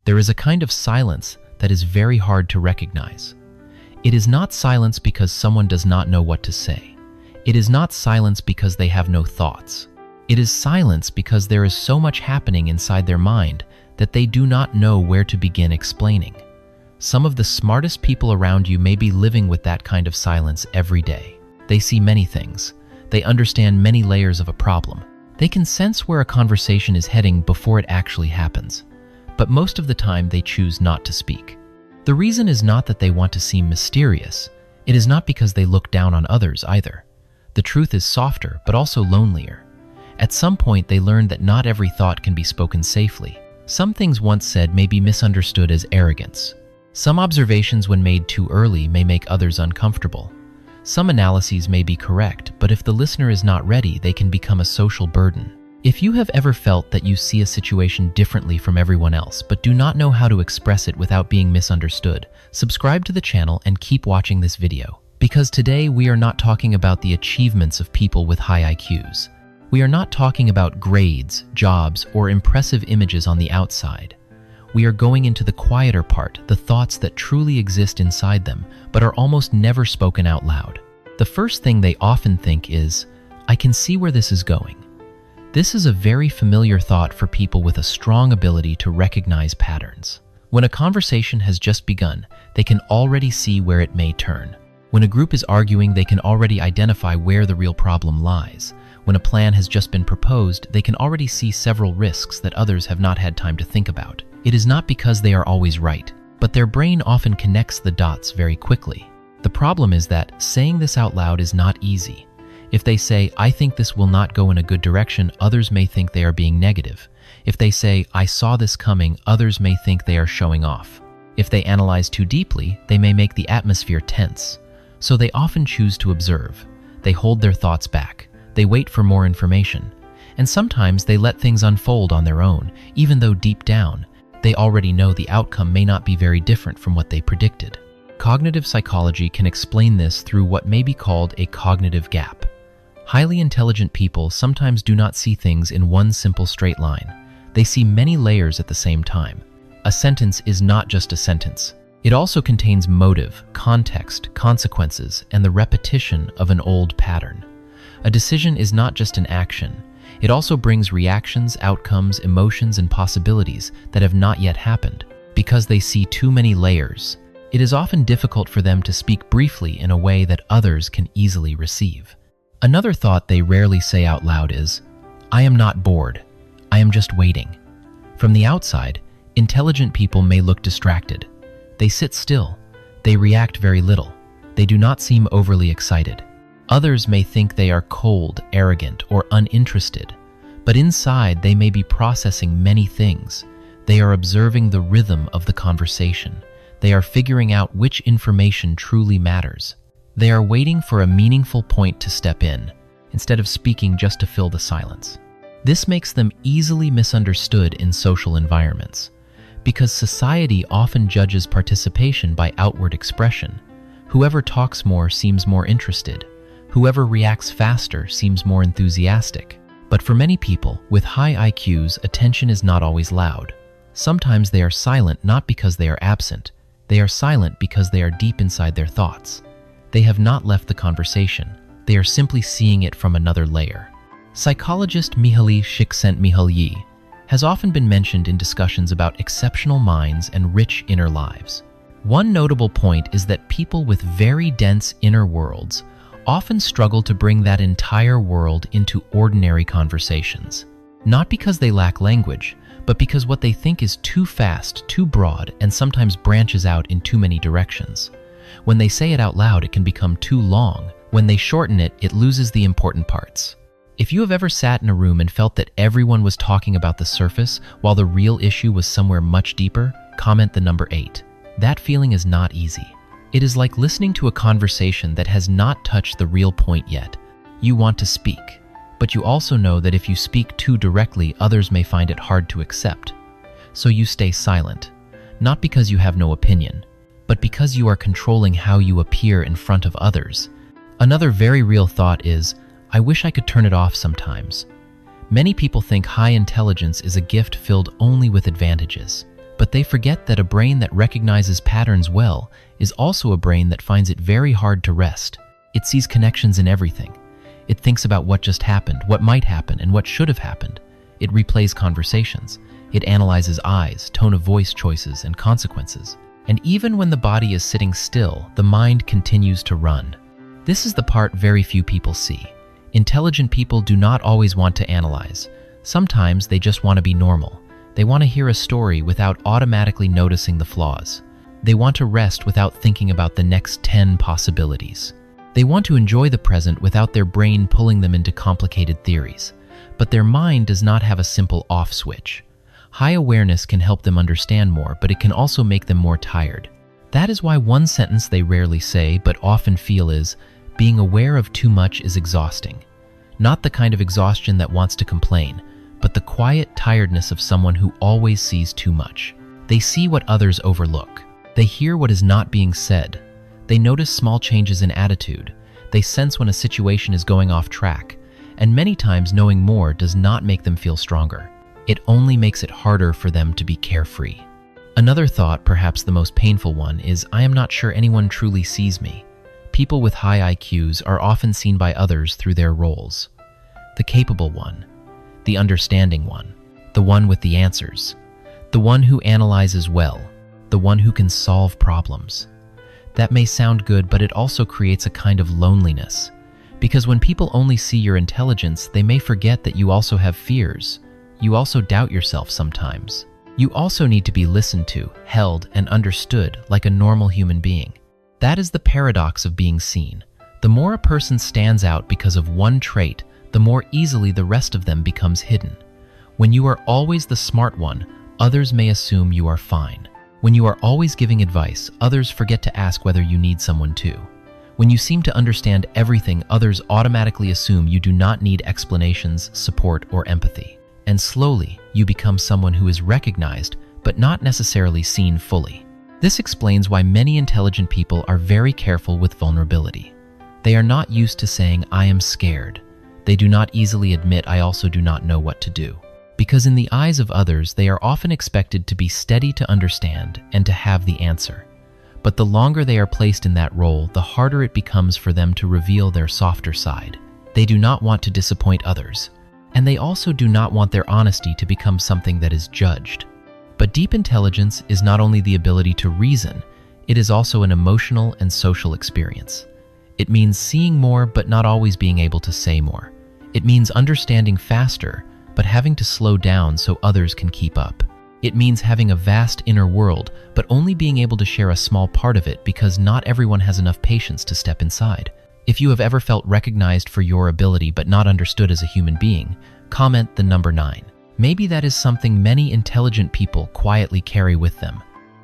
There is a kind of silence that is very hard to recognize. It is not silence because someone does not know what to say. It is not silence because they have no thoughts. It is silence because there is so much happening inside their mind that they do not know where to begin explaining. Some of the smartest people around you may be living with that kind of silence every day. They see many things. They understand many layers of a problem. They can sense where a conversation is heading before it actually happens. But most of the time they choose not to speak. The reason is not that they want to seem mysterious. It is not because they look down on others either. The truth is softer, but also lonelier. At some point they learn that not every thought can be spoken safely. Some things once said may be misunderstood as arrogance. Some observations when made too early may make others uncomfortable. Some analyses may be correct, but if the listener is not ready, they can become a social burden. If you have ever felt that you see a situation differently from everyone else, but do not know how to express it without being misunderstood, subscribe to the channel and keep watching this video. Because today we are not talking about the achievements of people with high IQs. We are not talking about grades, jobs, or impressive images on the outside. We are going into the quieter part, the thoughts that truly exist inside them, but are almost never spoken out loud. The first thing they often think is, I can see where this is going. This is a very familiar thought for people with a strong ability to recognize patterns. When a conversation has just begun, they can already see where it may turn. When a group is arguing, they can already identify where the real problem lies. When a plan has just been proposed, they can already see several risks that others have not had time to think about. It is not because they are always right, but their brain often connects the dots very quickly. The problem is that saying this out loud is not easy. If they say, I think this will not go in a good direction, others may think they are being negative. If they say, I saw this coming, others may think they are showing off. If they analyze too deeply, they may make the atmosphere tense. So they often choose to observe. They hold their thoughts back. They wait for more information. And sometimes they let things unfold on their own, even though deep down, they already know the outcome may not be very different from what they predicted. Cognitive psychology can explain this through what may be called a cognitive gap. Highly intelligent people sometimes do not see things in one simple straight line. They see many layers at the same time. A sentence is not just a sentence. It also contains motive, context, consequences, and the repetition of an old pattern. A decision is not just an action. It also brings reactions, outcomes, emotions, and possibilities that have not yet happened. Because they see too many layers, it is often difficult for them to speak briefly in a way that others can easily receive. Another thought they rarely say out loud is, I am not bored. I am just waiting. From the outside, intelligent people may look distracted. They sit still. They react very little. They do not seem overly excited. Others may think they are cold, arrogant, or uninterested, but inside they may be processing many things. They are observing the rhythm of the conversation. They are figuring out which information truly matters. They are waiting for a meaningful point to step in, instead of speaking just to fill the silence. This makes them easily misunderstood in social environments, because society often judges participation by outward expression. Whoever talks more seems more interested. Whoever reacts faster seems more enthusiastic. But for many people with high IQs, attention is not always loud. Sometimes they are silent not because they are absent. They are silent because they are deep inside their thoughts. They have not left the conversation. They are simply seeing it from another layer. Psychologist Mihaly Csikszentmihalyi has often been mentioned in discussions about exceptional minds and rich inner lives. One notable point is that people with very dense inner worlds often struggle to bring that entire world into ordinary conversations. Not because they lack language, but because what they think is too fast, too broad, and sometimes branches out in too many directions. When they say it out loud, it can become too long. When they shorten it, it loses the important parts. If you have ever sat in a room and felt that everyone was talking about the surface while the real issue was somewhere much deeper, comment the number 8. That feeling is not easy. It is like listening to a conversation that has not touched the real point yet. You want to speak, but you also know that if you speak too directly, others may find it hard to accept. So you stay silent, not because you have no opinion, but because you are controlling how you appear in front of others. Another very real thought is, I wish I could turn it off sometimes. Many people think high intelligence is a gift filled only with advantages. But they forget that a brain that recognizes patterns well is also a brain that finds it very hard to rest. It sees connections in everything. It thinks about what just happened, what might happen, and what should have happened. It replays conversations. It analyzes eyes, tone of voice choices, and consequences. And even when the body is sitting still, the mind continues to run. This is the part very few people see. Intelligent people do not always want to analyze. Sometimes they just want to be normal. They want to hear a story without automatically noticing the flaws. They want to rest without thinking about the next 10 possibilities. They want to enjoy the present without their brain pulling them into complicated theories. But their mind does not have a simple off switch. High awareness can help them understand more, but it can also make them more tired. That is why one sentence they rarely say but often feel is, being aware of too much is exhausting. Not the kind of exhaustion that wants to complain, but the quiet tiredness of someone who always sees too much. They see what others overlook. They hear what is not being said. They notice small changes in attitude. They sense when a situation is going off track. And many times knowing more does not make them feel stronger. It only makes it harder for them to be carefree. Another thought, perhaps the most painful one, is I am not sure anyone truly sees me. People with high IQs are often seen by others through their roles. The capable one, the understanding one, the one with the answers, the one who analyzes well, the one who can solve problems. That may sound good, but it also creates a kind of loneliness. Because when people only see your intelligence, they may forget that you also have fears. You also doubt yourself sometimes. You also need to be listened to, held, and understood like a normal human being. That is the paradox of being seen. The more a person stands out because of one trait, the more easily the rest of them becomes hidden. When you are always the smart one, others may assume you are fine. When you are always giving advice, others forget to ask whether you need someone too. When you seem to understand everything, others automatically assume you do not need explanations, support, or empathy. And slowly, you become someone who is recognized, but not necessarily seen fully. This explains why many intelligent people are very careful with vulnerability. They are not used to saying, I am scared. They do not easily admit, I also do not know what to do. Because in the eyes of others, they are often expected to be steady to understand and to have the answer. But the longer they are placed in that role, the harder it becomes for them to reveal their softer side. They do not want to disappoint others. And they also do not want their honesty to become something that is judged. But deep intelligence is not only the ability to reason, it is also an emotional and social experience. It means seeing more but not always being able to say more. It means understanding faster, but having to slow down so others can keep up. It means having a vast inner world, but only being able to share a small part of it because not everyone has enough patience to step inside. If you have ever felt recognized for your ability but not understood as a human being, comment the number 9. Maybe that is something many intelligent people quietly carry with them.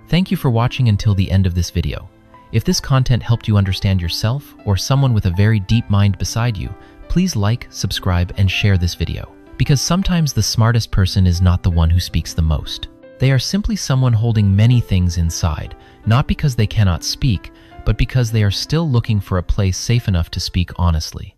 Thank you for watching until the end of this video. If this content helped you understand yourself or someone with a very deep mind beside you, please like, subscribe, and share this video. Because sometimes the smartest person is not the one who speaks the most. They are simply someone holding many things inside, not because they cannot speak, but because they are still looking for a place safe enough to speak honestly.